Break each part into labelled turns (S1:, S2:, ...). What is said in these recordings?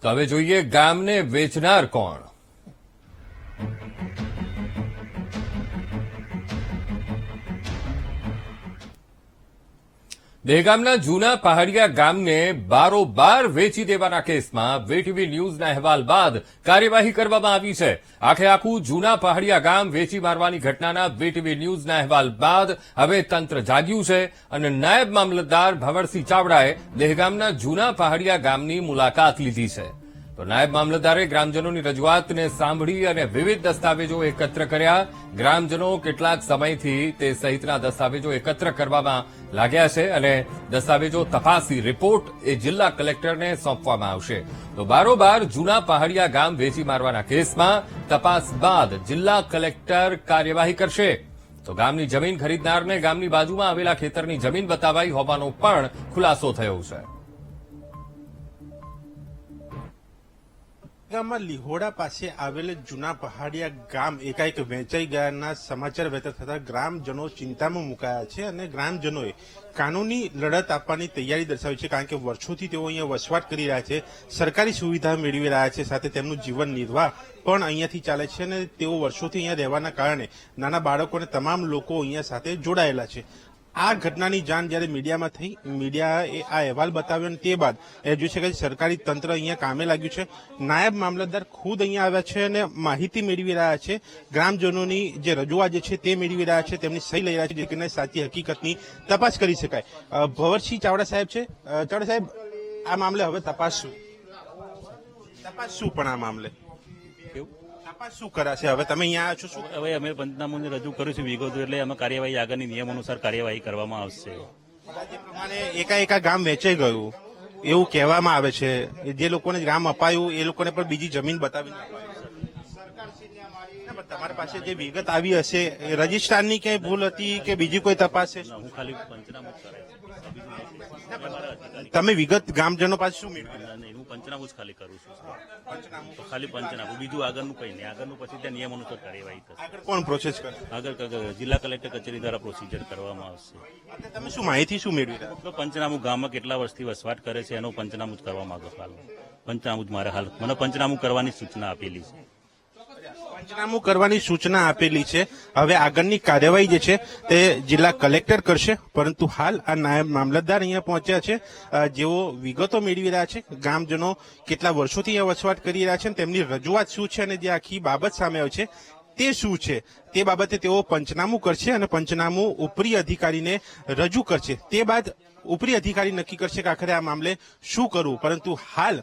S1: તો હવે જોઈએ ગામને વેચનાર કોણ. દહેગામના જૂના પહાડિયા ગામને બારોબાર વેચી દેવાના કેસમાં વીટીવી ન્યૂઝના અહેવાલ બાદ કાર્યવાહી કરવામાં આવી છે. આખે આખું જૂના પહાડિયા ગામ વેચી મારવાની ઘટનાના વીટીવી ન્યૂઝના અહેવાલ બાદ હવે તંત્ર જાગ્યું છે અને નાયબ મામલતદાર ભંવરસિંહ ચાવડાએ દહેગામના જૂના પહાડિયા ગામની મુલાકાત લીધી છે. તો નાયબ મામલતદારે ગ્રામજનોની રજૂઆતને સાંભળી અને વિવિધ દસ્તાવેજો એકત્ર કર્યા. ગ્રામજનો કેટલાક સમયથી તે સહિતના દસ્તાવેજો એકત્ર કરવામાં લાગ્યા છે અને દસ્તાવેજો તપાસી રિપોર્ટ એ જિલ્લા કલેક્ટરને સોંપવામાં આવશે. તો બારોબાર જૂના પહાડિયા ગામ વેચી મારવાના કેસમાં તપાસ બાદ જિલ્લા કલેક્ટર કાર્યવાહી કરશે. તો ગામની જમીન ખરીદનારને ગામની બાજુમાં આવેલા ખેતરની જમીન બતાવાઈ હોવાનો પણ ખુલાસો થયો છે.
S2: ગામમાં લીહોડા પાસે આવેલ જૂના પહાડિયા ગામ એકાએક વેચાઈ ગયાના સમાચાર વહેતા થતા ગ્રામજનો ચિંતામાં મુકાયા છે અને ગ્રામજનોએ કાનૂની લડત આપવાની તૈયારી દર્શાવી છે, કારણ કે વર્ષોથી તેઓ અહીંયા વસવાટ કરી રહ્યા છે, સરકારી સુવિધા મેળવી રહ્યા છે, સાથે તેમનું જીવન નિર્વાહ પણ અહીંયાથી ચાલે છે અને તેઓ વર્ષોથી અહીંયા રહેવાના કારણે નાના બાળકો અને તમામ લોકો અહીંયા સાથે જોડાયેલા છે. આ ઘટનાની જાણ જ્યારે મીડિયામાં થઈ, મીડિયાએ આ અહેવાલ બતાવ્યો અને તે બાદ એ જોઈ શકાય સરકારી તંત્ર અહીંયા કામે લાગ્યું છે. નાયબ મામલતદાર ખુદ અહીંયા આવ્યા છે અને માહિતી મેળવી રહ્યા છે. ગ્રામજનોની જે રજૂઆત છે તે મેળવી રહ્યા છે, તેમની સહી લઈ રહ્યા છે, જેથી સાચી હકીકતની તપાસ કરી શકાય. ભંવરસિંહ ચાવડા સાહેબ છે. ચાવડા સાહેબ, આ મામલે હવે તપાસ શું પણ આ મામલે તપાસ શું કરાશે? હવે તમે અહીંયા આવ્યા છો, શું
S3: હવે અમે પંચનામાને રજૂ કરીશું વિગતો, એટલે અમે કાર્યવાહી આગળની નિયમ અનુસાર કાર્યવાહી કરવામાં આવશે.
S2: જે પ્રમાણે એકાએક આ ગામ વેચાઈ ગયું એવું કહેવામાં આવે છે. જે લોકોને ગામ અપાયું એ લોકોને પણ બીજી જમીન બતાવી તમારી પાસે જે વિગત આવી હશે, રજિસ્ટ્રારની ક્યાંય ભૂલ હતી કે બીજી કોઈ તપાસ છે?
S3: હું ખાલી પંચનામું જ કરાય
S2: તમે વિગત ગામજનો પાસે શું મેળવી?
S3: હું પંચનામું જ ખાલી કરું છું. તો ખાલી પંચનામું, બીજું આગળનું કંઈ નહીં. આગળનું પછી ત્યાં નિયમ અનુસાર કાર્યવાહી થશે.
S2: આગળ કોણ પ્રોસેસ કરે?
S3: આગળ જિલ્લા કલેક્ટર કચેરી દ્વારા પ્રોસિજર કરવામાં આવશે.
S2: તમે શું માહિતી શું મેળવી રહ્યા?
S3: તો પંચનામું ગામમાં કેટલા વર્ષથી વસવાટ કરે છે એનું પંચનામું જ કરવા માંગુ છું. પંચનામું જ મારે હાલ મને પંચનામું કરવાની સૂચના આપેલી છે.
S2: પંચનામું કરવાની સૂચના આપેલી છે. હવે આગળની કાર્યવાહી જે છે તે જિલ્લા કલેક્ટર કરશે, પરંતુ હાલ આ નાયબ મામલતદાર અહીંયા પહોંચ્યા છે, જેઓ વિગતો મેળવી રહ્યા છે. ગ્રામજનો કેટલા વર્ષોથી અહીંયા વસવાટ કરી રહ્યા છે અને તેમની રજૂઆત શું છે અને જે આખી બાબત સામે આવી છે તે શું છે તે બાબતે તેઓ પંચનામું કરશે અને પંચનામું ઉપરી અધિકારીને રજૂ કરશે. તે બાદ ઉપરી અધિકારી નક્કી કરશે કે આખરે આ મામલે શું કરવું. પરંતુ હાલ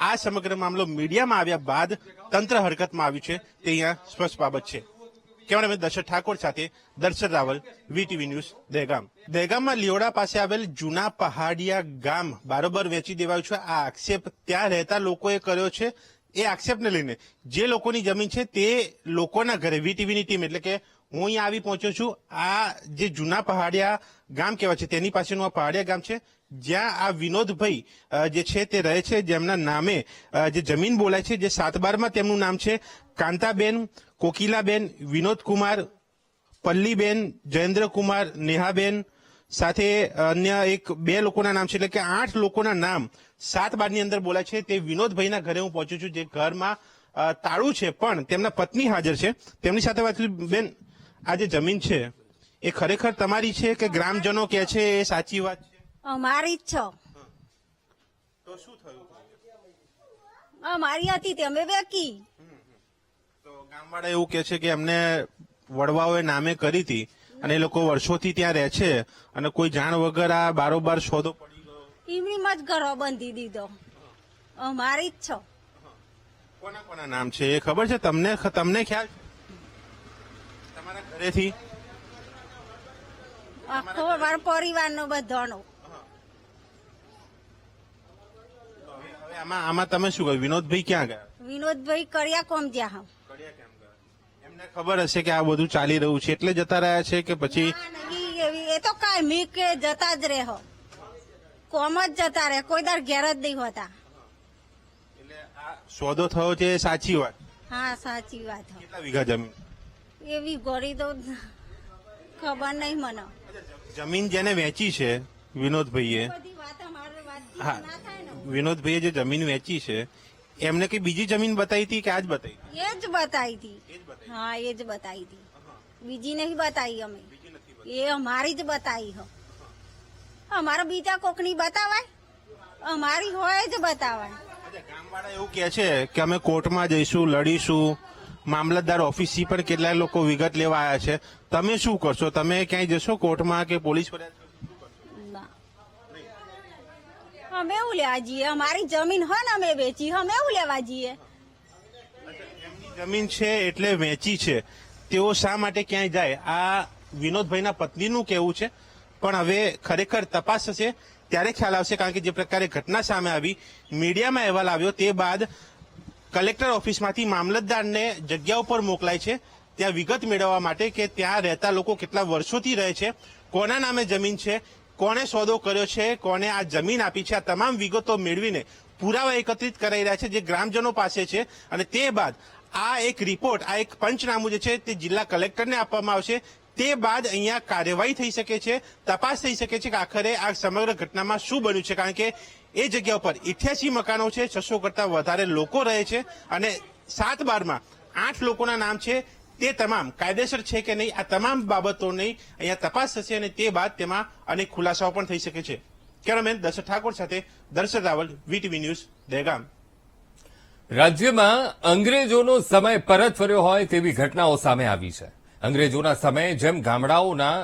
S2: આ સમગ્ર મામલો મીડિયામાં આવ્યા બાદ તંત્ર હરકતમાં આવ્યું છે તે અહીંયા સ્પષ્ટ બાબત છે. કેમેરામેન દર્શક ઠાકોર સાથે દર્શન રાવલ, વીટીવી ન્યૂઝ, દહેગામ. દહેગામમાં લીહોડા પાસે આવેલ જૂના પહાડિયા ગામ બારોબાર વેચી દેવાયું છે. આ આક્ષેપ ત્યાં રહેતા લોકોએ કર્યો છે. એ આક્ષેપને લઈને જે લોકોની જમીન છે તે લોકોના ઘરે વીટીવીની ટીમ, એટલે કે હું અહીંયા આવી પહોંચ્યો છું. આ જે જૂના પહાડિયા ગામ કહેવાય છે તેની પાસેનું આ પહાડિયા ગામ છે, જ્યાં આ વિનોદભાઈ જે છે તે રહે છે, જેમના નામે જે જમીન બોલાય છે, જે 7/12માં તેમનું નામ છે કાંતાબેન, કોકિલાબેન, વિનોદકુમાર, પલ્લીબેન, જયેન્દ્રકુમાર, નેહાબેન, સાથે અન્ય બે લોકોના નામ છે, એટલે કે 8 લોકોના નામ 7/12ની અંદર બોલાય છે. તે વિનોદભાઈના ઘરે હું પહોંચ્યો છું, જે ઘરમાં તાળું છે પણ તેમના પત્ની હાજર છે. તેમની સાથે વાત કરી. બેન, આ જે જમીન છે એ ખરેખર તમારી છે કે ગ્રામજનો કે છે એ સાચી વાત છે?
S4: અમારી જ છો.
S2: તો શું થયું?
S4: અમારી હતી તે અમે વેકી.
S2: તો ગામવાળા એવું કે છે કે એમને વડવાઓએ નામે કરી હતી અને એ લોકો વર્ષોથી ત્યાં રહે છે અને કોઈ જાણ વગર આ બારોબાર સોદો પડી ગયો.
S4: એમની જ ઘરો બાંધી દીધો. અમારી જ છો.
S2: કોના કોના નામ છે એ ખબર છે તમને? તમને ખ્યાલ છે તમારા ઘરેથી?
S4: આખો મારા પરિવારનો બધાનો.
S2: હવે આમાં તમે શું કહ્યું? વિનોદભાઈ ક્યાં ગયા?
S4: વિનોદભાઈ કર્યા કોમ જ્યાં
S2: એમને ખબર હશે કે આ બધું ચાલી રહ્યું છે એટલે જતા રહ્યા છે કે પછી?
S4: એ તો કાંઈ કે જતા જ રહે, કોમ જ જતા રહે, કોઈ દર ઘેર જ નહીં હોતા.
S2: એટલે આ સોદો થયો છે એ સાચી વાત?
S4: હા, સાચી વાત.
S2: કેટલા વીઘા જમીન?
S4: એવી ગોળી તો ખબર નહીં મને.
S2: જમીન જેને વેચી છે વિનોદભાઈએ,
S4: બધી વાત અમારે વાત
S2: હા,
S4: ના થાય ને.
S2: વિનોદભાઈએ જે જમીન વેચી છે એમને કઈ બીજી જમીન બતાવી હતી કે આજ બતાવી?
S4: એ જ બતાવી હતી. હા એ જ બતાવી હતી, બીજી નહીં બતાવી અમે. એ અમારી જ બતાવી હો. અમારા બીજા કોકની બતાવાય? અમારી હોય જ બતાવાય.
S2: ગામવાળા એવું કે છે કે અમે કોર્ટમાં જઈશું, લડીશું, મામલતદાર ઓફિસથી પણ કેટલાય લોકો વિગત લેવા આવ્યા છે. તમે શું કરશો? તમે ક્યાંય જશો કોર્ટમાં કે પોલીસ ફરિયાદ કરશો?
S4: ના, અમે એવું લેવા જઈએ? અમારી જમીન હોય ને અમે વેચી, અમે એવું લેવા જઈએ?
S2: એમની જમીન છે એટલે વેચી છે, તેઓ શા માટે ક્યાંય જાય? આ વિનોદભાઈના પત્નીનું કહેવું છે. પણ હવે ખરેખર તપાસ થશે ત્યારે ખ્યાલ આવશે, કારણ કે જે પ્રકારે ઘટના સામે આવી, મીડિયામાં અહેવાલ આવ્યો, તે બાદ કલેક્ટર ઓફિસમાંથી મામલતદારને જગ્યા ઉપર મોકલાય છે ત્યાં વિગત મેળવવા માટે કે ત્યાં રહેતા લોકો કેટલા વર્ષોથી રહે છે, કોના નામે જમીન છે, કોને સોદો કર્યો છે, કોને આ જમીન આપી છે. આ તમામ વિગતો મેળવીને પુરાવા એકત્રિત કરાઈ રહ્યા છે જે ગ્રામજનો પાસે છે. અને તે બાદ આ એક રિપોર્ટ, આ એક પંચનામું જે છે તે જિલ્લા કલેક્ટરને આપવામાં આવશે. તે બાદ અહીંયા કાર્યવાહી થઈ શકે છે, તપાસ થઈ શકે છે કે આખરે આ સમગ્ર ઘટનામાં શું બન્યું છે. કારણ કે એ જગ્યા ઉપર 88 મકાનો છે, 600 કરતા વધારે લોકો રહે છે અને 7/12માં 8 લોકોના નામ છે. તે તમામ કાયદેસર છે કે નહીં, આ તમામ બાબતોની અહીંયા તપાસ થશે અને તે બાદ તેમાં અનેક ખુલાસાઓ પણ થઈ શકે છે. કેમેરામેન દર્શક ઠાકોર સાથે દર્શક રાવલ, વીટીવી ન્યૂઝ, દહેગામ.
S1: રાજ્યમાં અંગ્રેજોનો સમય પરત ફર્યો હોય તેવી ઘટનાઓ સામે આવી છે. અંગ્રેજોના સમયે જેમ ગામડાઓના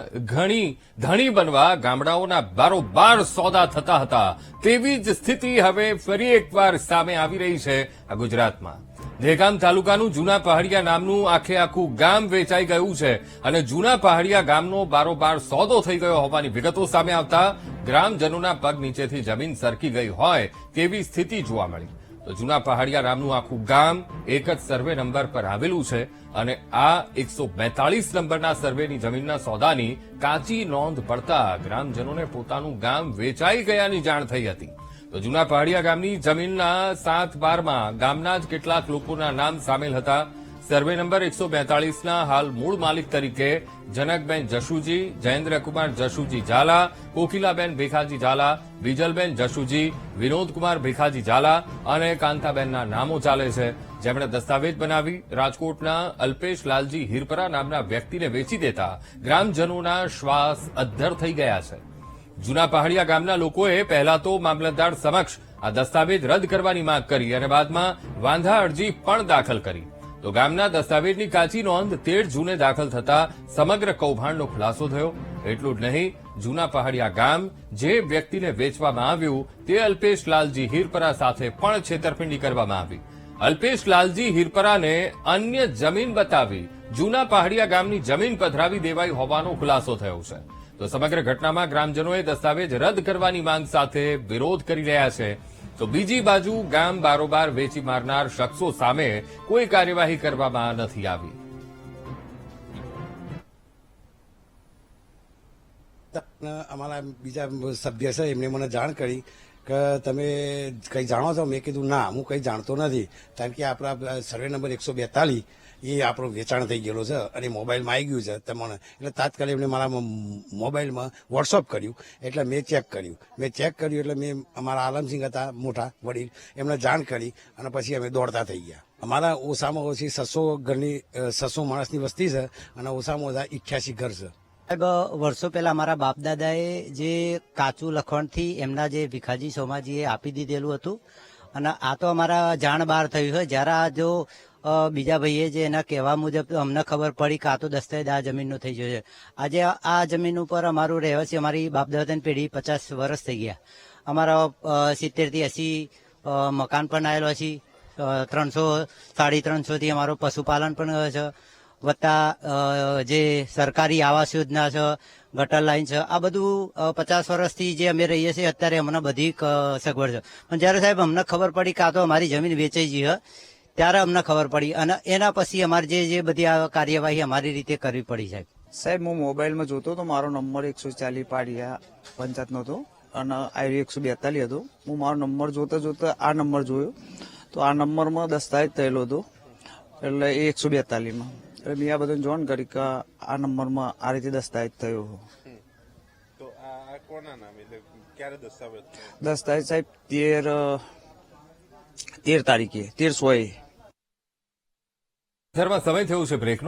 S1: ધણી બનવા ગામડાઓના બારોબાર સોદા થતા હતા, તેવી જ સ્થિતિ હવે ફરી એકવાર સામે આવી રહી છે આ ગુજરાતમાં. દહેગામ તાલુકાનું જૂના પહાડિયા નામનું આખું ગામ વેચાઈ ગયું છે અને જૂના પહાડિયા ગામનો બારોબાર સોદો થઈ ગયો હોવાની વિગતો સામે આવતા ગ્રામજનોના પગ નીચેથી જમીન સરકી ગઈ હોય તેવી સ્થિતિ જોવા મળી. તો જૂના પહાડિયા નામનું આખું ગામ એક જ સર્વે નંબર પર આવેલું છે અને આ 142 નંબરના સર્વેની જમીનના સોદાની કાચી નોંધ પડતા ગ્રામજનોને પોતાનું ગામ વેચાઈ ગયાની જાણ થઈ હતી. તો જૂના પહાડિયા ગામની જમીનના 7/12માં ગામના જ કેટલાક લોકોના નામ સામેલ હતા. સર્વે નંબર 142ના હાલ મૂળ માલિક તરીકે જનકબેન જશુજી, જયેન્દ્રકુમાર જશુજી ઝાલા, કોકિલાબેન ભેખાજી ઝાલા, બીજલબેન જશુજી, વિનોદકુમાર ભેખાજી ઝાલા અને કાંતાબેનના નામો ચાલે છે, જેમણે દસ્તાવેજ બનાવી રાજકોટના અલ્પેશ લાલજી હિરપરા નામના વ્યક્તિને વેચી દેતા ગ્રામજનોના શ્વાસ અદ્ધર થઈ ગયા છે. જૂના પહાડિયા ગામના લોકોએ પહેલા તો મામલતદાર સમક્ષ આ દસ્તાવેજ રદ કરવાની માંગ કરી અને બાદમાં વાંધા અરજી પણ દાખલ કરી. તો ગામના દસ્તાવેજની કાચી નોંધ 13 જૂને દાખલ થતા સમગ્ર કૌભાંડનો ખુલાસો થયો. એટલું જ નહીં, જૂના પહાડિયા ગામ જે વ્યક્તિને વેચવામાં આવ્યું તે અલ્પેશ લાલજી હિરપરા સાથે પણ છેતરપિંડી કરવામાં આવી. અલ્પેશ લાલજી હિરપરાને અન્ય જમીન બતાવી જૂના પહાડિયા ગામની જમીન પધરાવી દેવાઈ હોવાનો ખુલાસો થયો છે. તો સમગ્ર ઘટનામાં ગ્રામજનોએ દસ્તાવેજ રદ કરવાની માંગ સાથે વિરોધ કરી રહ્યા છે. તો બીજી બાજુ ગામ બારોબાર વેચી મારનાર શખ્સો સામે કોઈ કાર્યવાહી કરવામાં નથી આવી.
S5: અમારા બીજા સભ્ય છે એમને મને જાણ કરી કે તમે કંઈ જાણો છો? મેં કીધું ના, હું કંઈ જાણતો નથી, કારણ કે આપણા સર્વે નંબર 142 એ આપણો વેચાણ થઈ ગયેલો છે અને મોબાઈલમાં આવી ગયું છે તમને. એટલે તાત્કાલિક એમને મારા મોબાઈલમાં વોટ્સઅપ કર્યું, એટલે મેં ચેક કર્યું એટલે મેં અમારા આલમસિંહ હતા મોટા વડીલ, એમને જાણ કરી અને પછી અમે દોડતા થઈ ગયા. અમારા ઓછામાં ઓછી 600 ઘરની 600 માણસની વસ્તી છે અને ઓછામાં ઓછા 88 ઘર છે.
S6: સાહેબ, વર્ષો પહેલા અમારા બાપ દાદાએ જે કાચું લખણથી એમના જે ભીખાજી સોમાજીએ આપી દીધેલું હતું અને આ તો અમારા જાણ બહાર થયું હોય. જ્યારે આ જો બીજા ભાઈએ જે એના કહેવા મુજબ અમને ખબર પડી કે આ તો દસ્તાવેજ આ જમીનનો થઈ ગયો છે. આજે આ જમીન ઉપર અમારું રહેવાસી, અમારી બાપ દાદાની પેઢી 50 વર્ષ થઈ ગયા. અમારા 70 થી 80 મકાન પણ આવેલો છે. 300 350 થી અમારું પશુપાલન પણ છે. વત્તા જે સરકારી આવાસ યોજના છે, ગટર લાઈન છે, આ બધું 50 વર્ષથી જે અમે રહીએ છીએ અત્યારે અમને બધી સગવડ છે. પણ જયારે સાહેબ અમને ખબર પડી કે આ તો અમારી જમીન વેચાઈ ગઈ છે, ત્યારે અમને ખબર પડી અને એના પછી અમારે જે બધી આ કાર્યવાહી અમારી રીતે કરવી પડી.
S7: સાહેબ હું મોબાઈલમાં જોતો હતો, મારો નંબર 140 પાડિયા પંચાયતનો હતો અને આઈડી 142 હતો. હું મારો નંબર જોતા આ નંબર જોયો તો આ નંબરમાં દસ્તાવેજ થયેલો હતો, એટલે એ 142માં. એટલે મેં આ બધાને જોઈન કરી કે આ નંબરમાં આ રીતે દસ્તાવેજ થયો.
S2: તો આ કોના નામે, ક્યારે દસ્તાવેજ?
S7: દસ્તાવેજ સાહેબ 13 13 તારીખે 13 સમય
S1: સમય થયો છે બ્રેકનો.